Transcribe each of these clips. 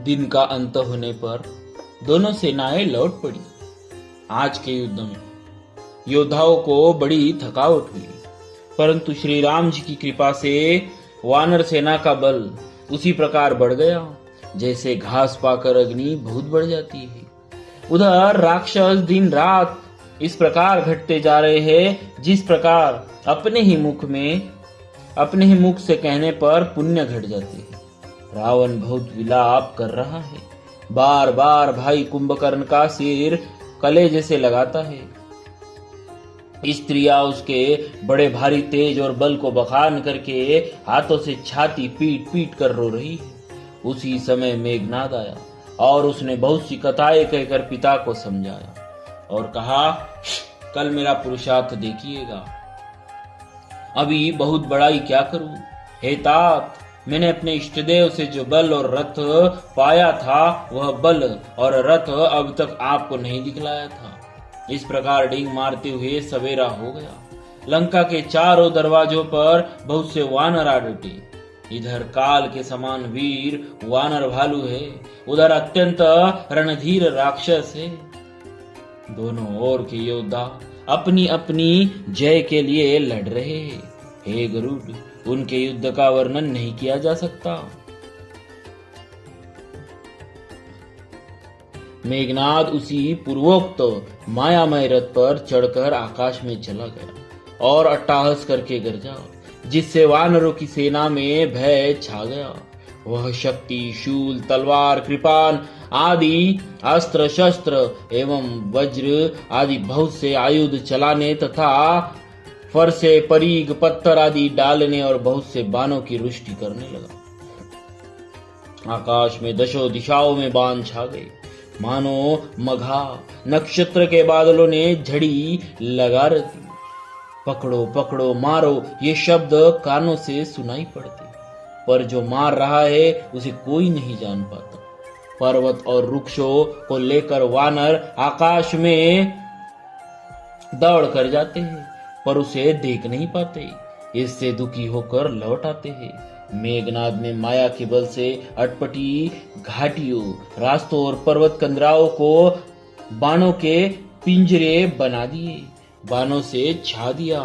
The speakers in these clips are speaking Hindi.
दिन का अंत होने पर दोनों सेनाएं लौट पड़ी। आज के युद्ध में योद्धाओं को बड़ी थकावट हुई, परंतु श्री राम जी की कृपा से वानर सेना का बल उसी प्रकार बढ़ गया जैसे घास पाकर अग्नि बहुत बढ़ जाती है। उधर राक्षस दिन रात इस प्रकार घटते जा रहे हैं जिस प्रकार अपने ही मुख से कहने पर पुण्य घट जाते हैं। रावण बहुत विलाप कर रहा है, बार बार भाई कुंभकर्ण का सिर कलेजे से लगाता है। स्त्रियां उसके बड़े भारी तेज और बल को बखान करके हाथों से छाती पीट पीट कर रो रही है। उसी समय मेघनाद आया और उसने बहुत सी कथाएं कहकर पिता को समझाया और कहा, कल मेरा पुरुषार्थ देखिएगा, अभी बहुत बड़ाई क्या करूं। हे तात, मैंने अपने इष्टदेव से जो बल और रथ पाया था वह बल और रथ अब तक आपको नहीं दिखलाया था। इस प्रकार डींग मारते हुए सवेरा हो गया। लंका के चारों दरवाजों पर बहुत से वानर आ डटे। इधर काल के समान वीर वानर भालू है, उधर अत्यंत रणधीर राक्षस है। दोनों ओर के योद्धा अपनी अपनी जय के लिए लड़ रहे हैं। हे गरुड़, उनके युद्ध का वर्णन नहीं किया जा सकता। मेघनाद उसी पूर्वोक्त मायामय रथ पर चढ़कर आकाश में चला गया और अट्टहास करके गरजा, जिससे वानरों की सेना में भय छा गया। वह शक्ति, शूल, तलवार, कृपाण आदि अस्त्र शस्त्र एवं वज्र आदि बहुत से आयुध चलाने तथा फरसे, परीग, पत्थर आदि डालने और बहुत से बाणों की वृष्टि करने लगा। आकाश में दशों दिशाओं में बाण छा गए, मानो मघा नक्षत्र के बादलों ने झड़ी लगा रखी। पकड़ो पकड़ो मारो ये शब्द कानों से सुनाई पड़ते, पर जो मार रहा है उसे कोई नहीं जान पाता। पर्वत और वृक्षों को लेकर वानर आकाश में दौड़ कर जाते हैं, पर उसे देख नहीं पाते। इससे दुखी होकर लौट आते हैं। मेघनाद ने माया के बल से अटपटी घाटियों, रास्तों और पर्वत कंदराओं को बाणों के पिंजरे बना दिए, बाणों से छा दिया।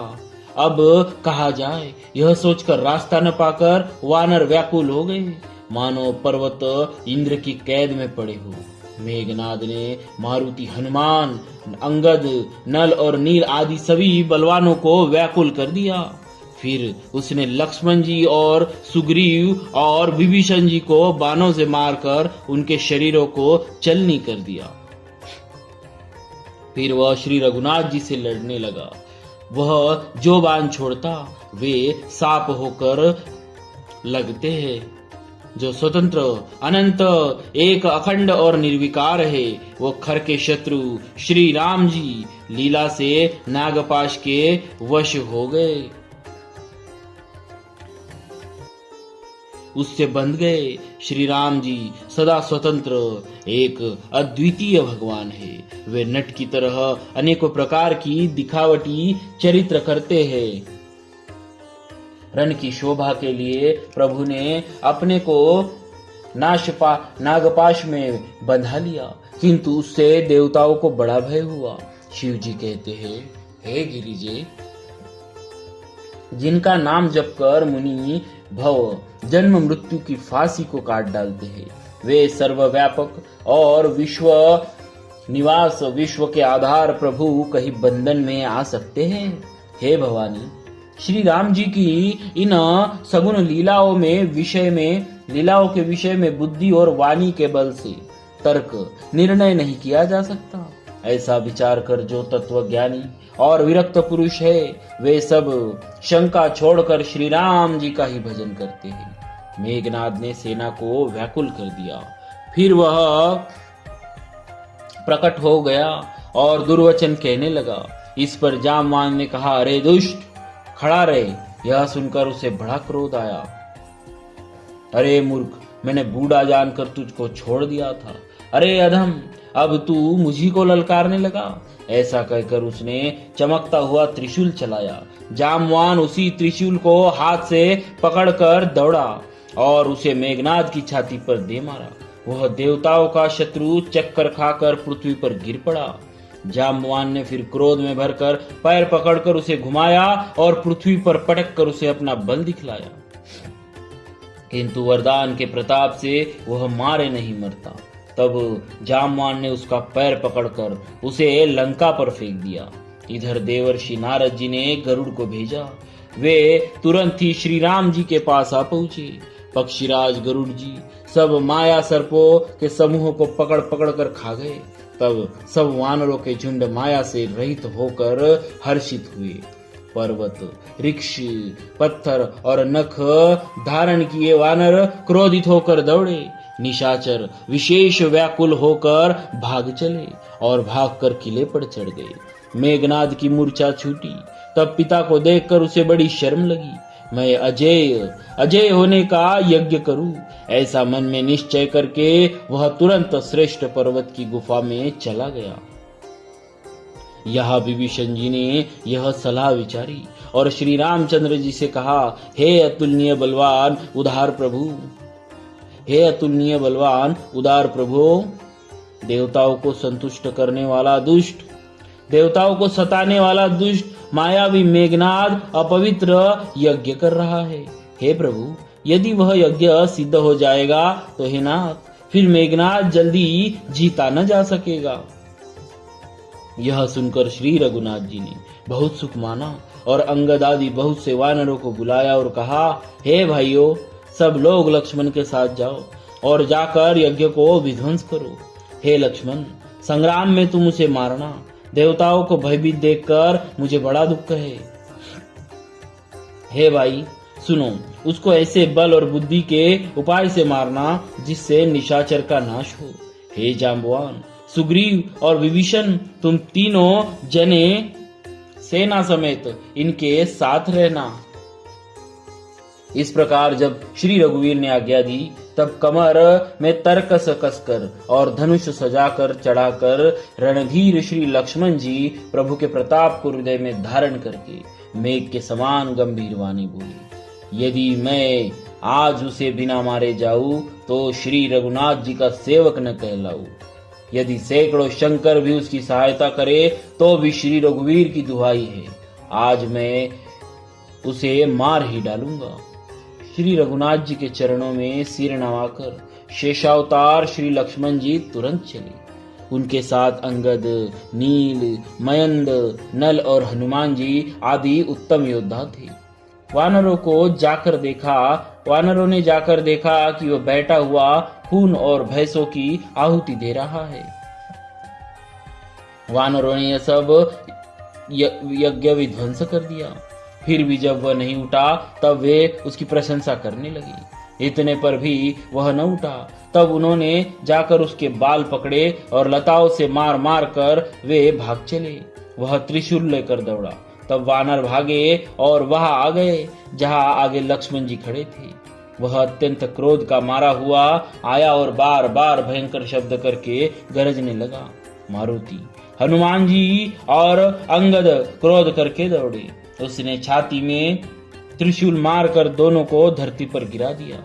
अब कहा जाए, यह सोचकर रास्ता न पाकर वानर व्याकुल हो गए, मानो पर्वत इंद्र की कैद में पड़े हो। मेघनाद ने मारुति, हनुमान, अंगद, नल और नील आदि सभी बलवानों को व्याकुल कर दिया। फिर उसने लक्ष्मण जी और सुग्रीव और विभीषण जी को बाणों से मारकर उनके शरीरों को चलनी कर दिया। फिर वह श्री रघुनाथ जी से लड़ने लगा। वह जो बाण छोड़ता वे साप होकर लगते हैं। जो स्वतंत्र, अनंत, एक, अखंड और निर्विकार है, वो खर के शत्रु श्री राम जी लीला से नागपाश के वश हो गए, उससे बंध गए। श्री राम जी सदा स्वतंत्र, एक अद्वितीय भगवान है। वे नट की तरह अनेकों प्रकार की दिखावटी चरित्र करते हैं। रण की शोभा के लिए प्रभु ने अपने को नागपाश में बंधा लिया, किंतु उससे देवताओं को बड़ा भय हुआ। शिव जी कहते हैं, हे गिरिजे, जिनका नाम जप कर मुनि भव जन्म मृत्यु की फांसी को काट डालते हैं, वे सर्वव्यापक और विश्व निवास, विश्व के आधार प्रभु कहीं बंधन में आ सकते हैं? हे भवानी, श्री राम जी की इन सगुण लीलाओं के विषय में बुद्धि और वाणी के बल से तर्क निर्णय नहीं किया जा सकता। ऐसा विचार कर जो तत्वज्ञानी और विरक्त पुरुष है, वे सब शंका छोड़कर श्री राम जी का ही भजन करते हैं। मेघनाद ने सेना को व्याकुल कर दिया। फिर वह प्रकट हो गया और दुर्वचन कहने लगा। इस पर जामवान ने कहा, अरे दुष्ट, खड़ा रहे। यह सुनकर उसे बड़ा क्रोध आया। अरे मूर्ख, मैंने बूढ़ा जानकर तुझको छोड़ दिया था। अरे अधम, अब तू मुझी को ललकारने लगा। ऐसा कहकर उसने चमकता हुआ त्रिशूल चलाया। जामवान उसी त्रिशूल को हाथ से पकड़कर दौड़ा और उसे मेघनाद की छाती पर दे मारा। वह देवताओं का शत्रु चक्कर खाकर पृथ्वी पर गिर पड़ा। जाम्बवान ने फिर क्रोध में भरकर पैर पकड़कर उसे घुमाया और पृथ्वी पर पटक कर उसे अपना बल दिखलाया, किंतु वरदान के प्रताप से वह मारे नहीं मरता। तब जाम्बवान ने उसका पैर पकड़कर उसे लंका पर फेंक दिया। इधर देवर्षि नारद जी ने गरुड़ को भेजा। वे तुरंत ही श्री राम जी के पास आ पहुंचे। पक्षीराज गरुड़ जी सब माया सर्पों के समूह को पकड़ पकड़ कर खा गए। तब सब वानरों के झुंड माया से रहित होकर हर्षित हुए। पर्वत, वृक्ष, पत्थर और नख धारण किए वानर क्रोधित होकर दौड़े। निशाचर विशेष व्याकुल होकर भाग चले और भागकर किले पर चढ़ गए। मेघनाद की मूर्छा छूटी। तब पिता को देखकर उसे बड़ी शर्म लगी। मैं अजय होने का यज्ञ करूं, ऐसा मन में निश्चय करके वह तुरंत श्रेष्ठ पर्वत की गुफा में चला गया। यहाँ विभीषण जी ने यह सलाह विचारी और श्री रामचंद्र जी से कहा, हे अतुलनीय बलवान उदार प्रभु, हे अतुलनीय बलवान उदार प्रभु, देवताओं को संतुष्ट करने वाला दुष्ट, देवताओं को सताने वाला दुष्ट मायावी मेघनाद अपवित्र यज्ञ कर रहा है। हे प्रभु, यदि वह यज्ञ सिद्ध हो जाएगा तो हे नाथ, फिर मेघनाद जल्दी जीता न जा सकेगा। यह सुनकर श्री रघुनाथ जी ने बहुत सुख माना और अंगद आदि बहुत से वानरों को बुलाया और कहा, हे भाइयों, सब लोग लक्ष्मण के साथ जाओ और जाकर यज्ञ को विध्वंस करो। हे लक्ष्मण, संग्राम में तुम उसे मारना। देवताओं को भयभीत देखकर मुझे बड़ा दुख है। हे भाई सुनो, उसको ऐसे बल और बुद्धि के उपाय से मारना जिससे निशाचर का नाश हो। हे जाम्बवान, सुग्रीव और विभीषण, तुम तीनों जने सेना समेत इनके साथ रहना। इस प्रकार जब श्री रघुवीर ने आज्ञा दी, तब कमर में तरकस कसकर और धनुष सजाकर चढ़ाकर रणधीर श्री लक्ष्मण जी प्रभु के प्रताप को हृदय में धारण करके मेघ के समान गंभीर वाणी बोली, यदि मैं आज उसे बिना मारे जाऊं तो श्री रघुनाथ जी का सेवक न कहलाऊं। यदि सैकड़ों शंकर भी उसकी सहायता करे तो भी श्री रघुवीर की दुहाई है, आज मैं उसे मार ही डालूंगा। श्री रघुनाथ जी के चरणों में सिर नवाकर शेषावतार श्री लक्ष्मण जी तुरंत चले। उनके साथ अंगद, नील, मयंद, नल और हनुमान जी आदि उत्तम योद्धा थे। वानरों ने जाकर देखा कि वह बैठा हुआ खून और भैंसों की आहुति दे रहा है। वानरों ने यह सब यज्ञ विध्वंस कर दिया। फिर भी जब वह नहीं उठा तब वे उसकी प्रशंसा करने लगी। इतने पर भी वह न उठा। तब उन्होंने जाकर उसके बाल पकड़े और लताओं से मार मार कर वे भाग चले। वह त्रिशूल लेकर दौड़ा। तब वानर भागे और वहां आ गए जहां आगे लक्ष्मण जी खड़े थे। वह अत्यंत क्रोध का मारा हुआ आया और बार बार भयंकर शब्द करके गरजने लगा। मारुति, हनुमान जी और अंगद क्रोध करके दौड़े। उसने छाती में त्रिशूल मारकर दोनों को धरती पर गिरा दिया।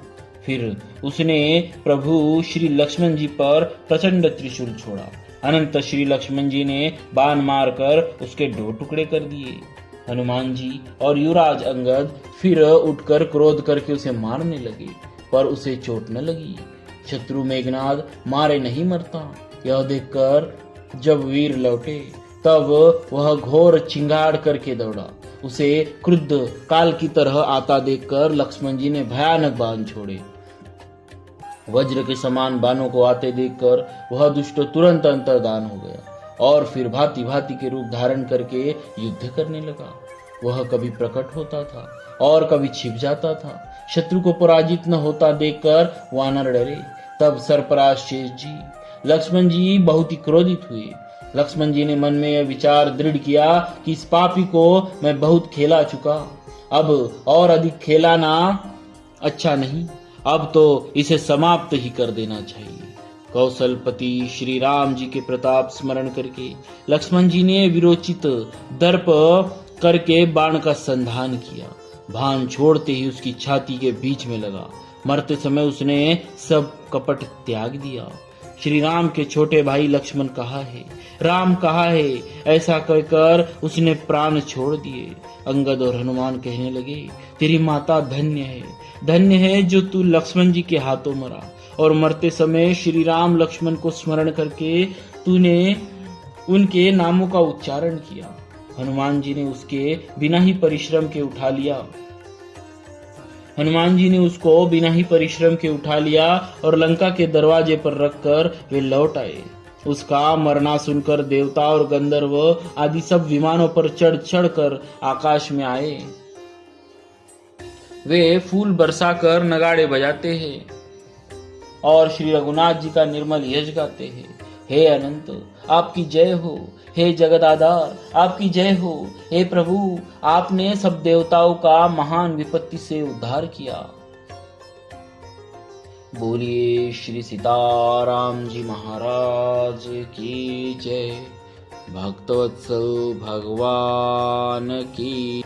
फिर उसने प्रभु श्री लक्ष्मण जी पर प्रचंड त्रिशूल छोड़ा। अनंत श्री लक्ष्मण जी ने बाण मारकर उसके 2 टुकड़े कर दिए। हनुमान जी और युवराज अंगद फिर उठकर क्रोध करके उसे मारने लगे, पर उसे चोट न लगी। शत्रु मेघनाद मारे नहीं मरता। यह देखकर जब वीर लौटे तब वह घोर चिंगाड़ करके दौड़ा। उसे क्रुद्ध काल की तरह आता देखकर लक्ष्मण जी ने भयानक बाण छोड़े। वज्र के समान बाणों को आते देखकर वह दुष्ट तुरंत अंतर्धान हो गया और फिर भांति भांति के रूप धारण करके युद्ध करने लगा। वह कभी प्रकट होता था और कभी छिप जाता था। शत्रु को पराजित न होता देखकर वानर डरे। तब सरपराज शेष जी, लक्ष्मण जी बहुत ही क्रोधित हुए। लक्ष्मण जी ने मन में यह विचार दृढ़ किया कि इस पापी को मैं बहुत खेला चुका, अब और अधिक खेलाना अच्छा नहीं, अब तो इसे समाप्त ही कर देना चाहिए। कौशलपति श्री राम जी के प्रताप स्मरण करके लक्ष्मण जी ने विरोचित दर्प करके बाण का संधान किया। बाण छोड़ते ही उसकी छाती के बीच में लगा। मरते समय उसने सब कपट त्याग दिया। श्री राम के छोटे भाई लक्ष्मण कहाँ है, राम कहाँ है, ऐसा कहकर उसने प्राण छोड़ दिए। अंगद और हनुमान कहने लगे, तेरी माता धन्य है जो तू लक्ष्मण जी के हाथों मरा, और मरते समय श्री राम लक्ष्मण को स्मरण करके तूने उनके नामों का उच्चारण किया। हनुमान जी ने उसको बिना ही परिश्रम के उठा लिया और लंका के दरवाजे पर रखकर वे लौट आए। उसका मरना सुनकर देवता और गंधर्व आदि सब विमानों पर चढ़ कर आकाश में आए। वे फूल बरसाकर नगाड़े बजाते हैं और श्री रघुनाथ जी का निर्मल यश गाते हैं। हे अनंत आपकी जय हो, हे जगदाधार आपकी जय हो, हे प्रभु आपने सब देवताओं का महान विपत्ति से उद्धार किया। बोलिए श्री सीताराम जी महाराज की जय। भक्तवत्सल भगवान की